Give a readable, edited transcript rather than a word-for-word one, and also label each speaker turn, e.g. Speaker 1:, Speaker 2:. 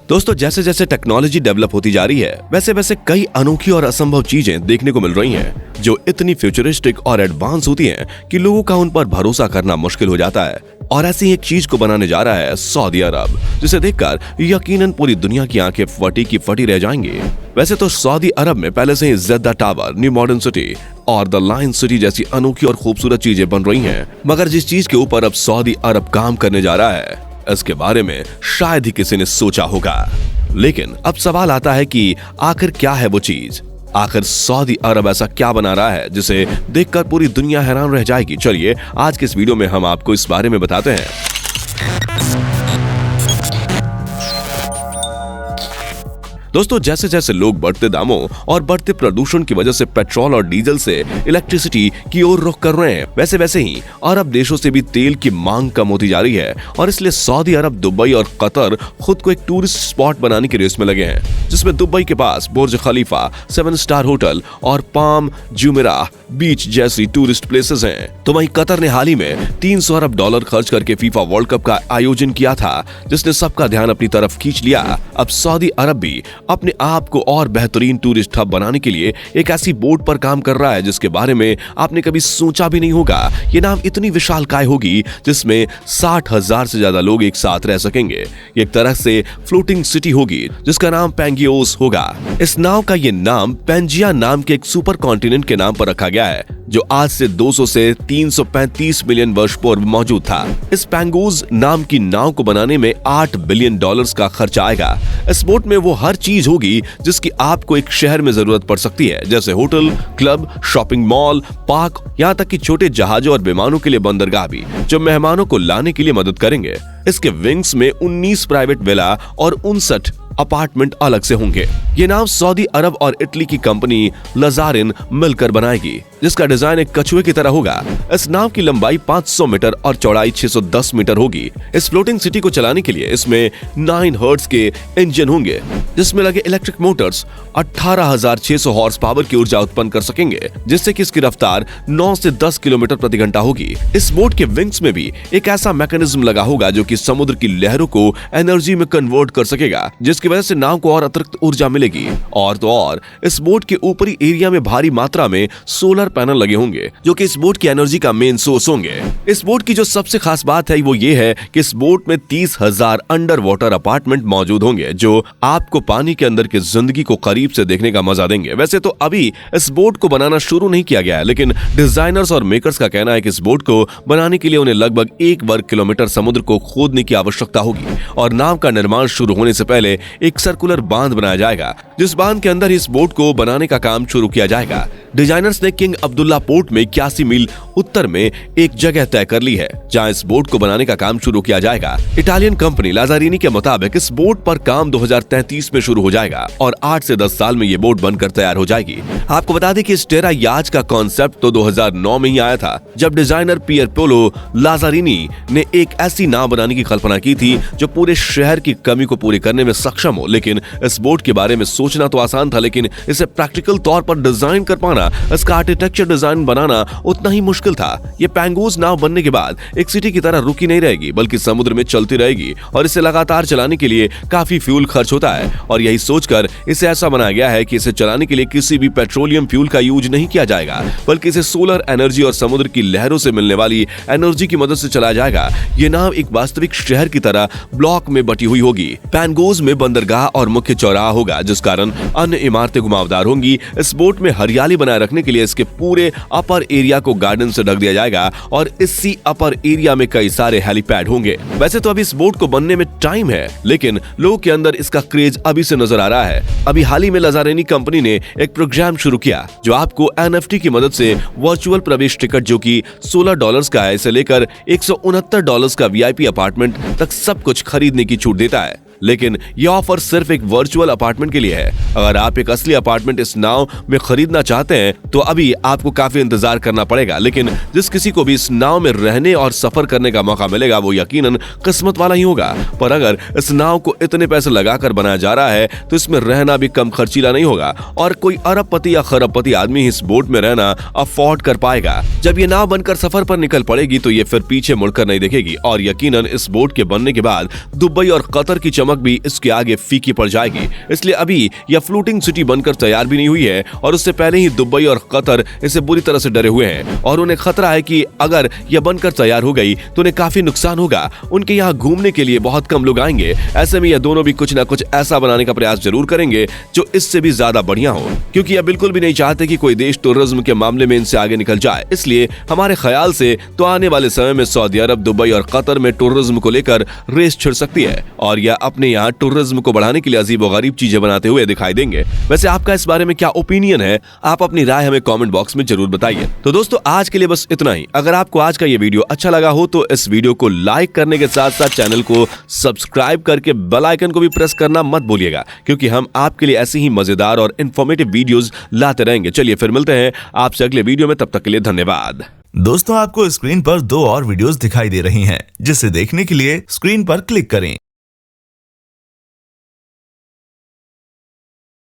Speaker 1: दोस्तों, जैसे जैसे टेक्नोलॉजी डेवलप होती जा रही है वैसे वैसे कई अनोखी और असंभव चीजें देखने को मिल रही हैं, जो इतनी फ्यूचरिस्टिक और एडवांस होती हैं कि लोगों का उन पर भरोसा करना मुश्किल हो जाता है। और ऐसी ही एक चीज को बनाने जा रहा है सऊदी अरब, जिसे देखकर यकीनन पूरी दुनिया की आंखें फटी की फटी रह जाएंगी। वैसे तो सऊदी अरब में पहले से ही ज़ेड्डा टावर, न्यू मॉडर्न सिटी और द लायन सिटी जैसी अनोखी और खूबसूरत चीजें बन रही हैं, मगर जिस चीज के ऊपर अब सऊदी अरब काम करने जा रहा है इसके बारे में शायद ही किसी ने सोचा होगा। लेकिन अब सवाल आता है कि आखिर क्या है वो चीज? आखिर सऊदी अरब ऐसा क्या बना रहा है जिसे देखकर पूरी दुनिया हैरान रह जाएगी? चलिए आज के इस वीडियो में हम आपको इस बारे में बताते हैं। दोस्तों, जैसे जैसे लोग बढ़ते दामों और बढ़ते प्रदूषण की वजह से पेट्रोल और डीजल से इलेक्ट्रिसिटी की ओर रुख कर रहे हैं, वैसे वैसे ही अरब देशों से भी तेल की मांग कम होती जा रही है। और इसलिए सऊदी अरब, दुबई और कतर खुद को एक टूरिस्ट स्पॉट बनाने की रेस में लगे हैं, जिसमें दुबई के पास बुर्ज खलीफा, 7 स्टार होटल और पाम जुमेराह बीच जैसी टूरिस्ट प्लेसेस हैं। तो वहीं कतर ने हाल ही में $300 अरब खर्च करके फीफा वर्ल्ड कप का आयोजन किया था, जिसने सबका ध्यान अपनी तरफ खींच लिया। अब सऊदी अरब भी अपने आप को और बेहतरीन टूरिस्ट हब बनाने के लिए एक ऐसी बोट पर काम कर रहा है जिसके बारे में आपने कभी सोचा भी नहीं होगा। ये नाम इतनी विशालकाय होगी जिसमें 60,000 से ज्यादा लोग एक साथ रह सकेंगे। एक तरह से फ्लोटिंग सिटी होगी जिसका नाम पैंगियोस होगा। इस नाव का ये नाम पेंजिया नाम के एक सुपर कॉन्टिनेंट के नाम पर रखा गया है, जो आज से 200 से 335 मिलियन वर्ष पूर्व मौजूद था। इस पैंगोज नाम की नाव को बनाने में $8 बिलियन का खर्च आएगा। इस बोट में वो हर चीज होगी जिसकी आपको एक शहर में जरूरत पड़ सकती है, जैसे hotel, club, shopping mall, park, यहाँ तक कि छोटे जहाजों और विमानों के लिए बंदरगाह भी, जो मेहमानों को लाने के लिए मदद करेंगे। इसके विंग्स में 19 प्राइवेट विला और 59 अपार्टमेंट अलग से होंगे। ये नाव सऊदी अरब और इटली की कंपनी लजारिन मिलकर बनाएगी, जिसका डिजाइन एक कछुए की तरह होगा। इस नाव की लंबाई 500 मीटर और चौड़ाई 610 मीटर होगी। इस फ्लोटिंग सिटी को चलाने के लिए इसमें 9 हर्ट्ज के इंजन होंगे, जिसमें लगे इलेक्ट्रिक मोटर्स 18,600 हॉर्स पावर की ऊर्जा उत्पन्न कर सकेंगे, जिससे कि इसकी रफ्तार 9 से 10 किलोमीटर प्रति घंटा होगी। इस बोट के विंग्स में भी एक ऐसा मैकेनिज्म लगा होगा जो कि समुद्र की लहरों को एनर्जी में कन्वर्ट कर सकेगा, जिसकी वजह से नाव को और अतिरिक्त ऊर्जा मिलेगी। और तो और इस बोट के ऊपरी एरिया में भारी मात्रा में सोलर पैनल लगे होंगे, जो कि इस बोट की एनर्जी का मेन सोर्स होंगे। इस बोट की जो सबसे खास बात है वो ये है कि इस बोट में 30,000 अंडर वाटर अपार्टमेंट मौजूद होंगे, जो आपको पानी के अंदर की जिंदगी को करीब से देखने का मजा देंगे। वैसे तो अभी इस बोट को बनाना शुरू नहीं किया गया है, लेकिन डिजाइनर्स और मेकर्स का कहना है कि इस बोट को बनाने के लिए उन्हें लगभग 1 वर्ग किलोमीटर समुद्र को खोदने की आवश्यकता होगी और नाव का निर्माण शुरू होने से पहले एक सर्कुलर बांध बनाया जाएगा, जिस बांध के अंदर इस बोट को बनाने का काम शुरू किया जाएगा। डिजाइनर्स ने किंग अब्दुल्ला पोर्ट में 81 मील उत्तर में एक जगह तय कर ली है, जहां इस बोट को बनाने का काम शुरू किया जाएगा। इटालियन कंपनी लाजारिनी के मुताबिक इस बोट पर काम 2033 में शुरू हो जाएगा और 8 से 10 साल में ये बोट बनकर तैयार हो जाएगी। आपको बता दें कि इस टेरा याच का कॉन्सेप्ट तो 2009 में ही आया था, जब डिजाइनर पियर पोलो लाजारिनी ने एक ऐसी नाव बनाने की कल्पना की थी जो पूरे शहर की कमी को पूरी करने में सक्षम हो। लेकिन इस बोट के बारे में सोचना तो आसान था, लेकिन इसे प्रैक्टिकल तौर पर डिजाइन कर पाना, इसका आर्किटेक्चर डिजाइन बनाना उतना ही मुश्किल था। ये पैंगोज नाव बनने के बाद एक सिटी की तरह रुकी नहीं रहेगी, बल्कि समुद्र में चलती रहेगी और इसे लगातार चलाने के लिए काफी फ्यूल खर्च होता है। और यही सोचकर इसे ऐसा बनाया गया है कि इसे चलाने के लिए किसी भी पेट्रोलियम फ्यूल का यूज नहीं किया जाएगा, बल्कि इसे सोलर एनर्जी और समुद्र की लहरों से मिलने वाली एनर्जी की मदद से चलाया जाएगा। ये नाव एक वास्तविक शहर की तरह ब्लॉक में बटी हुई होगी। पैंगोज में बंदरगाह और मुख्य चौराहा होगा, जिस कारण अन्य इमारतें घुमावदार होंगी। इस बोट में हरियाली बनाए रखने के लिए इसके पूरे अपर एरिया को गार्डन से ढक दिया जाएगा और इसी अपर एरिया में कई सारे हेलीपैड होंगे। वैसे तो अभी इस बोट को बनने में टाइम है, लेकिन लोगों के अंदर इसका क्रेज अभी से नजर आ रहा है। अभी हाल ही में लाजारिनी कंपनी ने एक प्रोग्राम शुरू किया जो आपको NFT की मदद से वर्चुअल प्रवेश टिकट, जो कि $16 का है, इसे लेकर $169 का VIP अपार्टमेंट तक सब कुछ खरीदने की छूट देता है। लेकिन ये ऑफर सिर्फ एक वर्चुअल अपार्टमेंट के लिए है। अगर आप एक असली अपार्टमेंट इस नाव में खरीदना चाहते हैं तो अभी आपको काफी इंतजार करना पड़ेगा, लेकिन जिस किसी को भी इस नाव में रहने और सफर करने का मौका मिलेगा वो यकीनन किस्मत वाला ही होगा। पर अगर इस नाव को इतने पैसे लगाकर बनाया जा रहा है तो इसमें रहना भी कम खर्चीला नहीं होगा और कोई अरबपति या खरबपति आदमी इस बोट में रहना अफोर्ड कर पाएगा। जब ये नाव बनकर सफर पर निकल पड़ेगी तो ये फिर पीछे मुड़कर नहीं देखेगी और यकीनन इस बोट के बनने के बाद दुबई और कतर की चमक भी इसके आगे फीकी पड़ जाएगी। इसलिए अभी यह फ्लोटिंग सिटी बनकर तैयार भी नहीं हुई है और उससे पहले ही दुबई और कतर इसे बुरी तरह से डरे हुए हैं और उन्हें खतरा है कि अगर यह बनकर तैयार हो गई तो उन्हें काफी नुकसान होगा। उनके यहाँ घूमने के लिए बहुत कम लोग आएंगे। ऐसे में यह दोनों भी कुछ न कुछ ऐसा बनाने का प्रयास जरूर करेंगे जो इससे भी ज्यादा बढ़िया हो, क्योंकि यह बिल्कुल भी नहीं चाहते कि कोई देश टूरिज्म के मामले में इनसे आगे निकल जाए। इसलिए हमारे ख्याल से तो आने वाले समय में सऊदी अरब, दुबई और कतर में टूरिज्म को लेकर रेस छिड़ सकती है और यह अपने यहाँ टूरिज्म को बढ़ाने के लिए अजीब और गरीब चीजें बनाते हुए दिखाई देंगे। वैसे आपका इस बारे में क्या ओपिनियन है? आप अपनी राय हमें कमेंट बॉक्स में जरूर बताइए। तो दोस्तों आज के लिए बस इतना ही। अगर आपको आज का ये वीडियो अच्छा लगा हो तो इस वीडियो को लाइक करने के साथ साथ चैनल को सब्सक्राइब करके बेल आइकन को भी प्रेस करना मत भूलिएगा, क्योंकि हम आपके लिए ऐसी ही मजेदार और इन्फॉर्मेटिव वीडियोस लाते रहेंगे। चलिए फिर मिलते हैं आपसे अगले वीडियो में, तब तक के लिए धन्यवाद।
Speaker 2: दोस्तों आपको स्क्रीन पर 2 और वीडियोस दिखाई दे रही हैं, जिसे देखने के लिए स्क्रीन पर क्लिक करें।